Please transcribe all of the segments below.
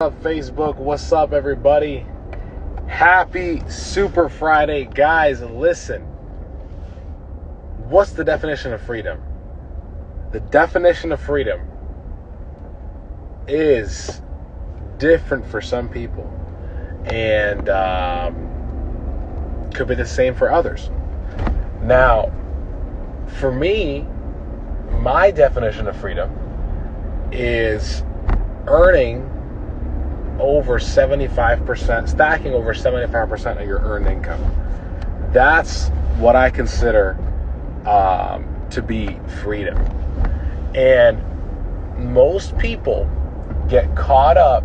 Up Facebook, what's up everybody? Happy Super Friday. Guys, listen, what's the definition of freedom? The definition of freedom is different for some people and could be the same for others. Now, for me, my definition of freedom is earning over 75%, stacking over 75% of your earned income. That's what I consider to be freedom. And most people get caught up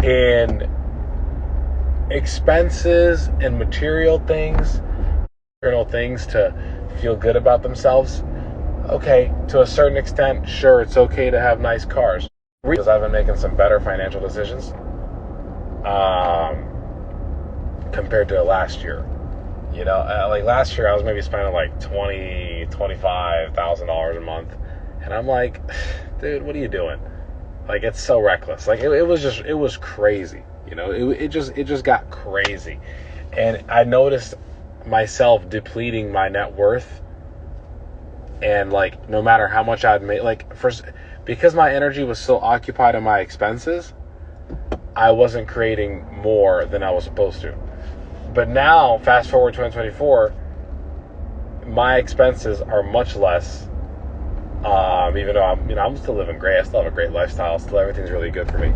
in expenses and material things to feel good about themselves. Okay, to a certain extent, sure, it's okay to have nice cars. Because I've been making some better financial decisions compared to last year. You know, like last year I was maybe spending like $25,000 a month, and I'm like, dude, what are you doing? Like, it's so reckless. Like it was crazy. You know, it just got crazy, and I noticed myself depleting my net worth, and like no matter how much I'd made, like first. Because my energy was still occupied on my expenses, I wasn't creating more than I was supposed to. But now, fast forward 2024, my expenses are much less. Even though I'm still living great. I still have a great lifestyle. Still, everything's really good for me.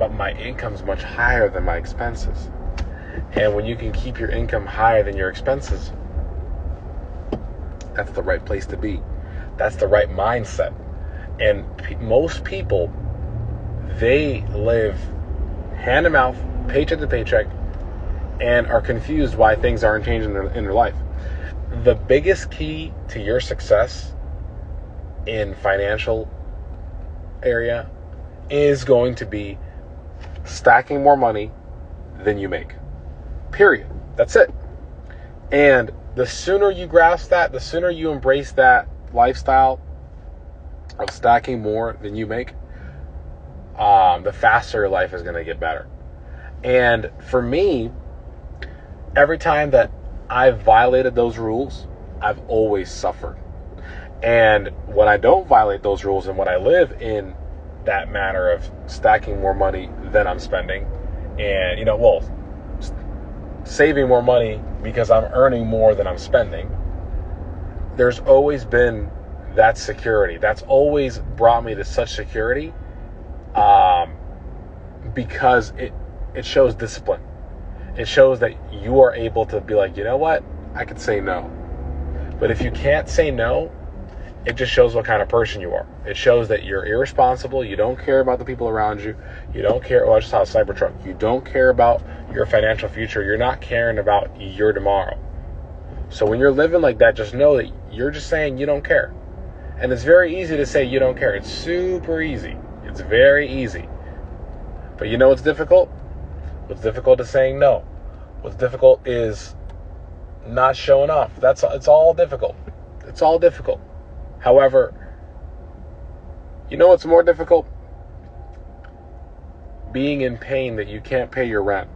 But my income's much higher than my expenses. And when you can keep your income higher than your expenses, that's the right place to be. That's the right mindset. And most people, they live hand to mouth, paycheck to paycheck, and are confused why things aren't changing in their life. The biggest key to your success in financial area is going to be stacking more money than you make. Period. That's it. And the sooner you grasp that, the sooner you embrace that lifestyle of stacking more than you make, the faster your life is going to get better. And for me, every time that I've violated those rules, I've always suffered. And when I don't violate those rules and when I live in that manner of stacking more money than I'm spending, and, saving more money because I'm earning more than I'm spending, there's always been that security. That's always brought me to such security because it shows discipline. It shows that you are able to be like, you know what? I could say no. But if you can't say no, it just shows what kind of person you are. It shows that you're irresponsible. You don't care about the people around you. You don't care. Well, I just saw a Cybertruck. You don't care about your financial future. You're not caring about your tomorrow. So when you're living like that, just know that you're just saying you don't care. And it's very easy to say you don't care. It's super easy. It's very easy. But you know what's difficult? What's difficult is saying no. What's difficult is not showing off. It's all difficult. It's all difficult. However, you know what's more difficult? Being in pain that you can't pay your rent.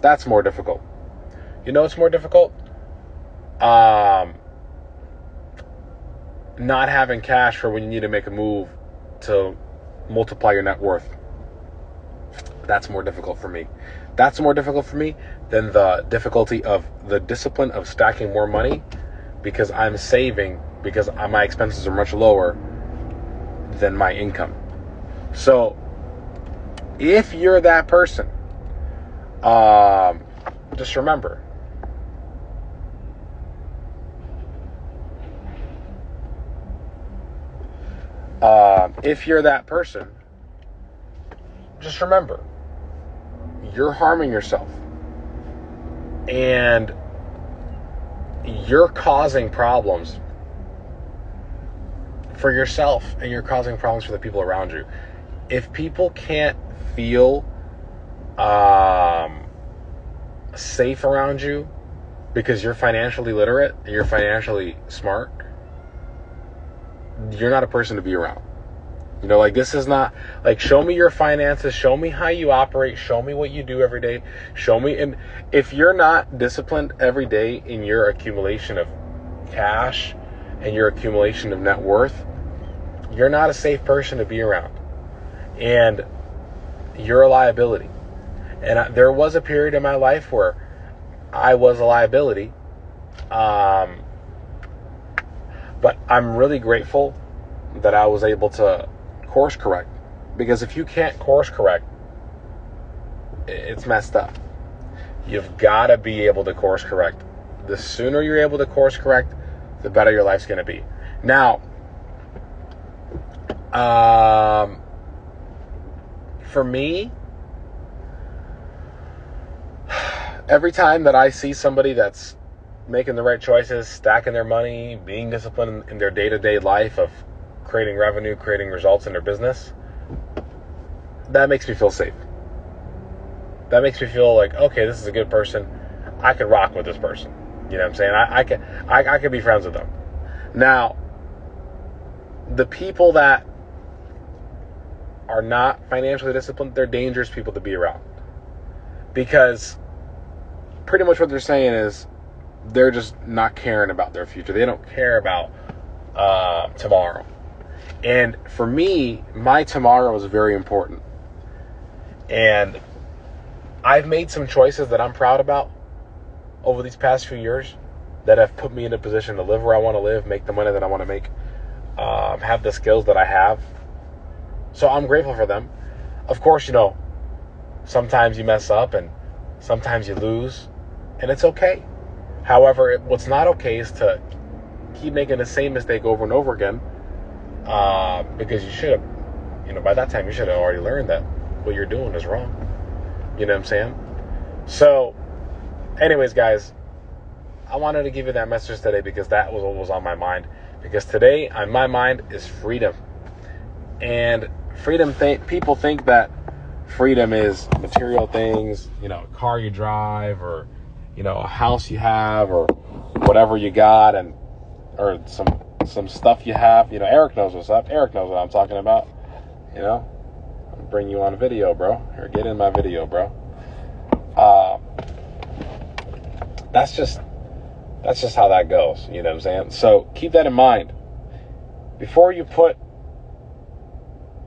That's more difficult. You know what's more difficult? Not having cash for when you need to make a move to multiply your net worth. That's more difficult for me. That's more difficult for me than the difficulty of the discipline of stacking more money because I'm saving, because my expenses are much lower than my income. So if you're that person, just remember, if you're that person, just remember, you're harming yourself and you're causing problems for yourself and you're causing problems for the people around you. If people can't feel safe around you because you're financially literate and you're financially smart, you're not a person to be around. You know, like, this is not, like, show me your finances, show me how you operate, show me what you do every day, show me. And if you're not disciplined every day in your accumulation of cash and your accumulation of net worth, you're not a safe person to be around. And you're a liability. And there was a period in my life where I was a liability. But I'm really grateful that I was able to course correct, because if you can't course correct, it's messed up. You've got to be able to course correct. The sooner you're able to course correct, the better your life's going to be. Now, for me, every time that I see somebody that's making the right choices, stacking their money, being disciplined in their day-to-day life of creating revenue, creating results in their business, that makes me feel safe. That makes me feel like, okay, this is a good person. I could rock with this person. You know what I'm saying? I could be friends with them. Now, the people that are not financially disciplined, they're dangerous people to be around. Because pretty much what they're saying is they're just not caring about their future. They don't care about tomorrow. And for me, my tomorrow is very important. And I've made some choices that I'm proud about over these past few years that have put me in a position to live where I want to live, make the money that I want to make, have the skills that I have. So I'm grateful for them. Of course, you know, sometimes you mess up and sometimes you lose, and it's okay. However, what's not okay is to keep making the same mistake over and over again, because you should have, you know, by that time you should have already learned that what you're doing is wrong. You know what I'm saying? So, anyways, guys, I wanted to give you that message today because that was what was on my mind. Because today, on my mind, is freedom. And freedom, people think that freedom is material things, you know, a car you drive, or, you know, a house you have, or whatever you got, and or some stuff you have. You know, Eric knows what's up. Eric knows what I'm talking about. You know, I'll bring you on video, bro. Here, get in my video, bro. That's just how that goes. You know what I'm saying? So keep that in mind. Before you put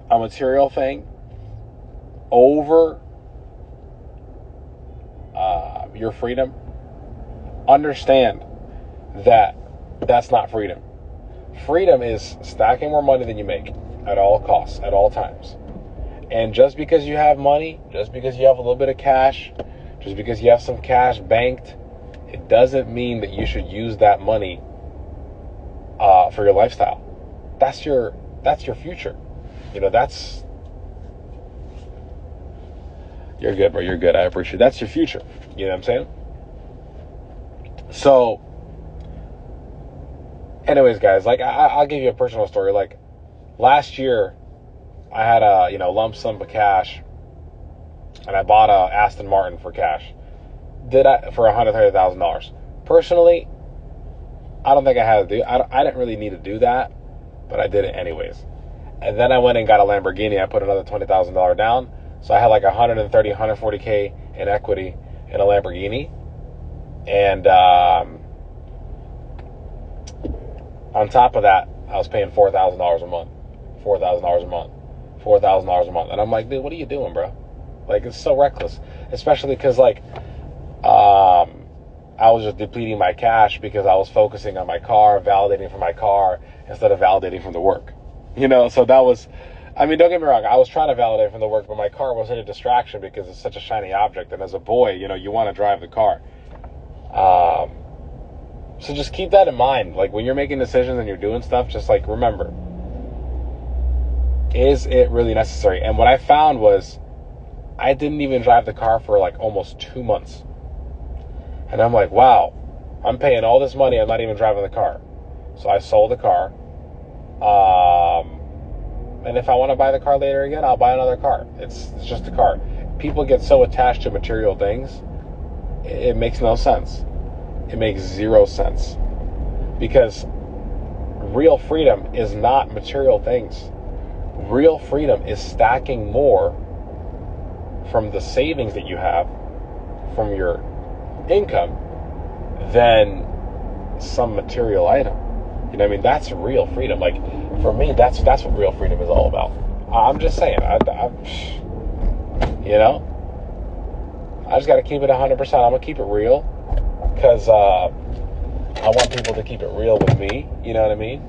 a material thing over your freedom, understand that that's not freedom. Freedom is stacking more money than you make at all costs, at all times. And just because you have money, just because you have a little bit of cash, just because you have some cash banked, it doesn't mean that you should use that money for your lifestyle. That's your future. You know, you're good, bro. You're good. I appreciate it. That's your future. You know what I'm saying? So, anyways, guys, like, I'll give you a personal story. Like, last year, I had a, you know, lump sum of cash, and I bought a Aston Martin for cash. For $130,000. Personally, I don't think I had to do. I didn't really need to do that, but I did it anyways. And then I went and got a Lamborghini. I put another $20,000 down, so I had like 130, 140K in equity in a Lamborghini. And on top of that, I was paying $4,000 a month. $4,000 a month. And I'm like, dude, what are you doing, bro? Like, it's so reckless. Especially because, like, I was just depleting my cash because I was focusing on my car, validating from my car instead of validating from the work. You know, so that was, I mean, don't get me wrong, I was trying to validate from the work, but my car was such a distraction because it's such a shiny object. And as a boy, you know, you want to drive the car. So just keep that in mind. Like, when you're making decisions and you're doing stuff, just like, remember, is it really necessary? And what I found was I didn't even drive the car for like almost 2 months. And I'm like, wow, I'm paying all this money. I'm not even driving the car. So I sold the car. And if I want to buy the car later again, I'll buy another car. It's just a car. People get so attached to material things. It makes no sense. It makes zero sense. Because real freedom is not material things. Real freedom is stacking more from the savings that you have from your income than some material item. You know what I mean? That's real freedom. Like, for me, that's what real freedom is all about. I'm just saying, you know, I just got to keep it 100%. I'm going to keep it real because I want people to keep it real with me. You know what I mean?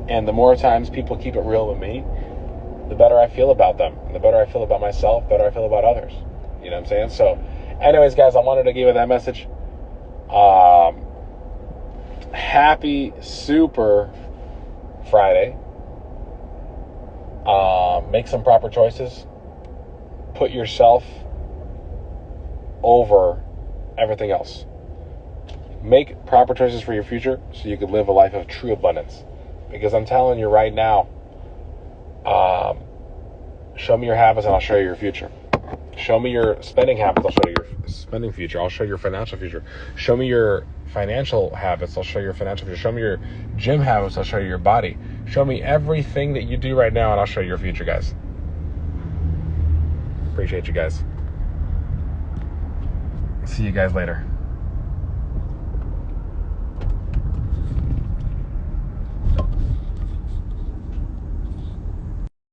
And the more times people keep it real with me, the better I feel about them. And the better I feel about myself, the better I feel about others. You know what I'm saying? So, anyways, guys, I wanted to give you that message. Happy Super Friday. Make some proper choices. Put yourself over everything else. Make proper choices for your future so you can live a life of true abundance. Because I'm telling you right now, show me your habits and I'll show you your future. Show me your spending habits, I'll show you your spending future. I'll show you your financial future. Show me your financial habits, I'll show you your financial future. Show me your gym habits, I'll show you your body. Show me everything that you do right now and I'll show you your future, guys. Appreciate you guys. See you guys later.